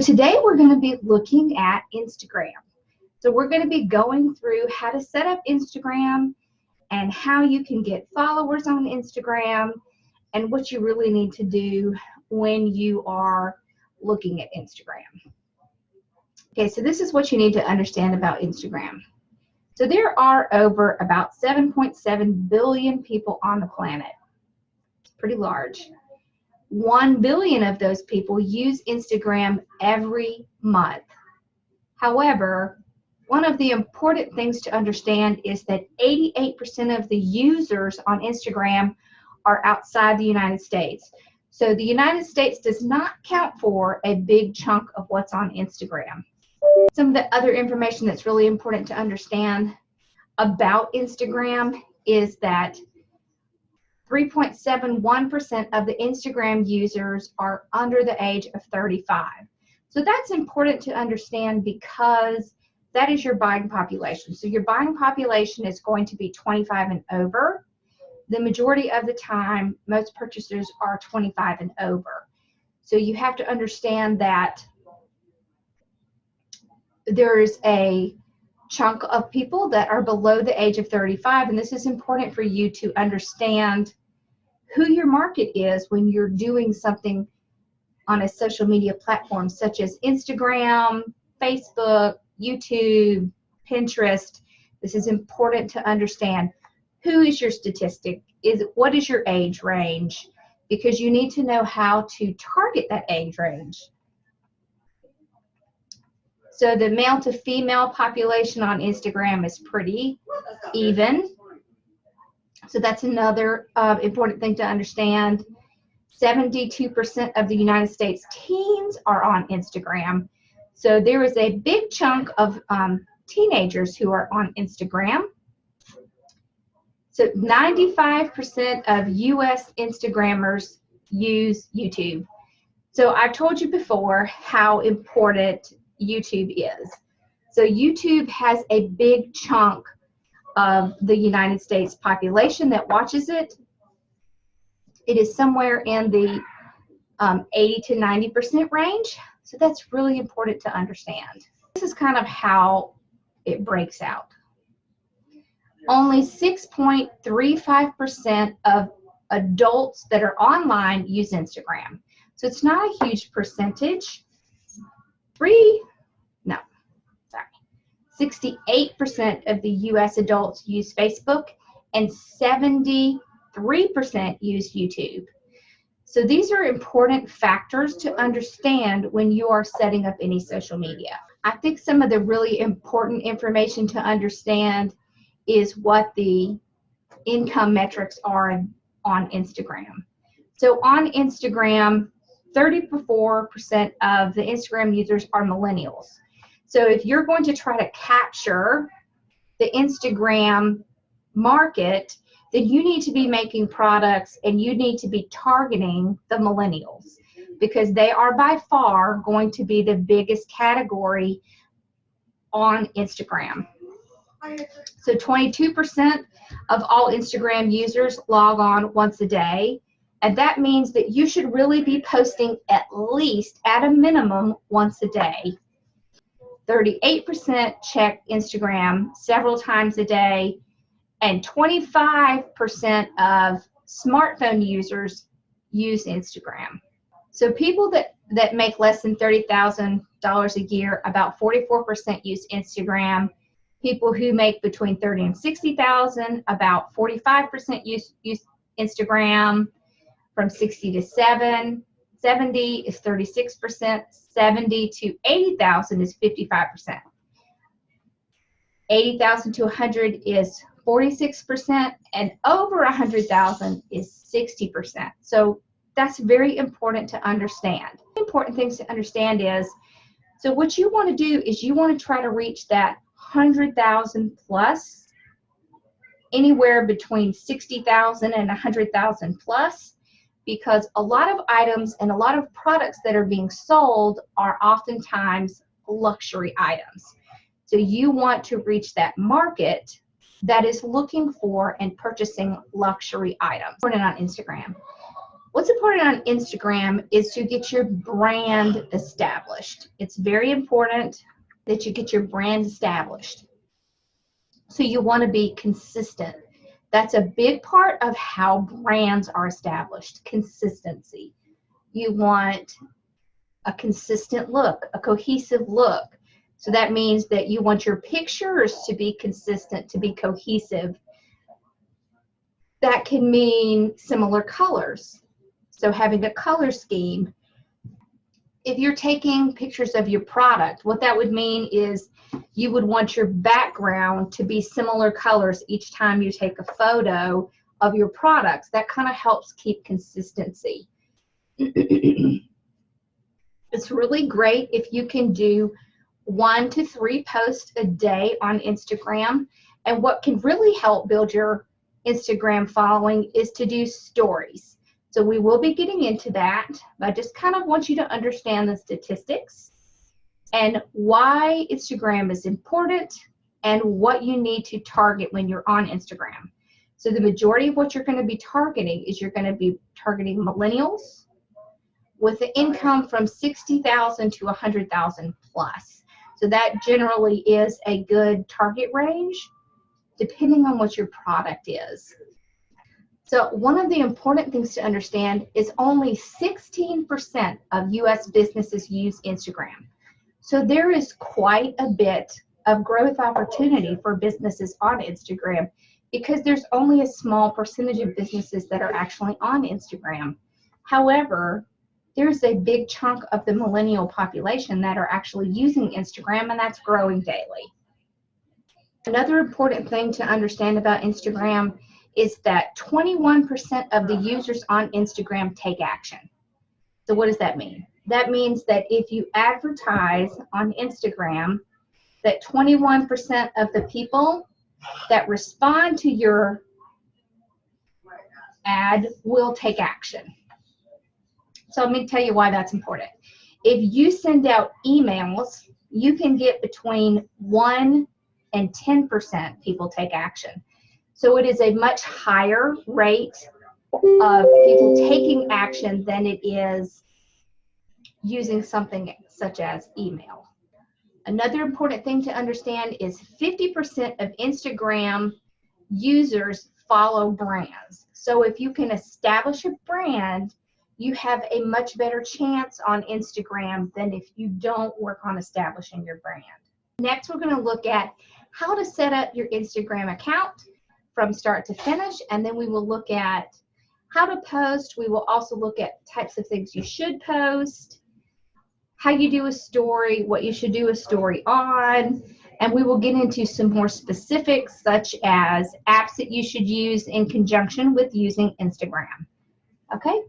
Today we're going to be looking at Instagram. So we're going to be going through how to set up Instagram and how you can get followers on Instagram and what you really need to do when you are looking at Instagram. Okay, so this is what you need to understand about Instagram. So there are over about 7.7 billion people on the planet. It's pretty large. 1 billion of those people use Instagram every month. However, one of the important things to understand is that 88% of the users on Instagram are outside the United States. So the United States does not count for a big chunk of what's on Instagram. Some of the other information that's really important to understand about Instagram is that 3.71% of the Instagram users are under the age of 35. So that's important to understand because that is your buying population. So your buying population is going to be 25 and over. The majority of the time, most purchasers are 25 and over. So you have to understand that there's a chunk of people that are below the age of 35, and this is important for you to understand who your market is when you're doing something on a social media platform such as Instagram, Facebook, YouTube, Pinterest. This is important to understand. Who is your statistic? What is your age range? Because you need to know how to target that age range. So the male to female population on Instagram is pretty even. So that's another important thing to understand. 72% of the United States teens are on Instagram. So there is a big chunk of teenagers who are on Instagram. So 95% of US Instagrammers use YouTube. So I've told you before how important YouTube is. So YouTube has a big chunk of the United States population that watches it. It is somewhere in the 80 to 90% range. So that's really important to understand. This is kind of how it breaks out. Only 6.35% of adults that are online use Instagram. So it's not a huge percentage. 68% of the US adults use Facebook and 73% use YouTube. So these are important factors to understand when you are setting up any social media. I think some of the really important information to understand is what the income metrics are on Instagram. So on Instagram, 34% of the Instagram users are millennials. So if you're going to try to capture the Instagram market, then you need to be making products and you need to be targeting the millennials because they are by far going to be the biggest category on Instagram. So 22% of all Instagram users log on once a day, and that means that you should really be posting at least, at a minimum, once a day. 38% check Instagram several times a day, and 25% of smartphone users use Instagram. So people that make less than $30,000 a year, about 44% use Instagram. People who make between $30,000 and $60,000, about 45% use Instagram. From 60 to 70 is 36%, 70 to 80,000 is 55%. 80,000 to 100 is 46%, and over 100,000 is 60%. So that's very important to understand. Important things to understand is, so what you want to do is you want to try to reach that 100,000 plus, anywhere between 60,000 and 100,000 plus, because a lot of items and a lot of products that are being sold are oftentimes luxury items. So you want to reach that market that is looking for and purchasing luxury items. On Instagram. What's important on Instagram is to get your brand established. It's very important that you get your brand established. So you want to be consistent. That's a big part of how brands are established, consistency. You want a consistent look, a cohesive look. So that means that you want your pictures to be consistent, to be cohesive. That can mean similar colors. So having a color scheme. If you're taking pictures of your product, what that would mean is you would want your background to be similar colors each time you take a photo of your products. That kind of helps keep consistency. It's really great if you can do 1 to 3 posts a day on Instagram. And what can really help build your Instagram following is to do stories. So we will be getting into that, but I just kind of want you to understand the statistics and why Instagram is important and what you need to target when you're on Instagram. So the majority of what you're going to be targeting is you're going to be targeting millennials with an income from $60,000 to $100,000 plus. So that generally is a good target range depending on what your product is. So one of the important things to understand is only 16% of U.S. businesses use Instagram. So there is quite a bit of growth opportunity for businesses on Instagram because there's only a small percentage of businesses that are actually on Instagram. However, there's a big chunk of the millennial population that are actually using Instagram, and that's growing daily. Another important thing to understand about Instagram is that 21% of the users on Instagram take action. So what does that mean? That means that if you advertise on Instagram, that 21% of the people that respond to your ad will take action. So let me tell you why that's important. If you send out emails, you can get between 1 and 10% people take action. So it is a much higher rate of people taking action than it is using something such as email. Another important thing to understand is 50% of Instagram users follow brands. So if you can establish a brand, you have a much better chance on Instagram than if you don't work on establishing your brand. Next, we're going to look at how to set up your Instagram account from start to finish, and then we will look at how to post. We will also look at types of things you should post, how you do a story, what you should do a story on, and we will get into some more specifics such as apps that you should use in conjunction with using Instagram. Okay,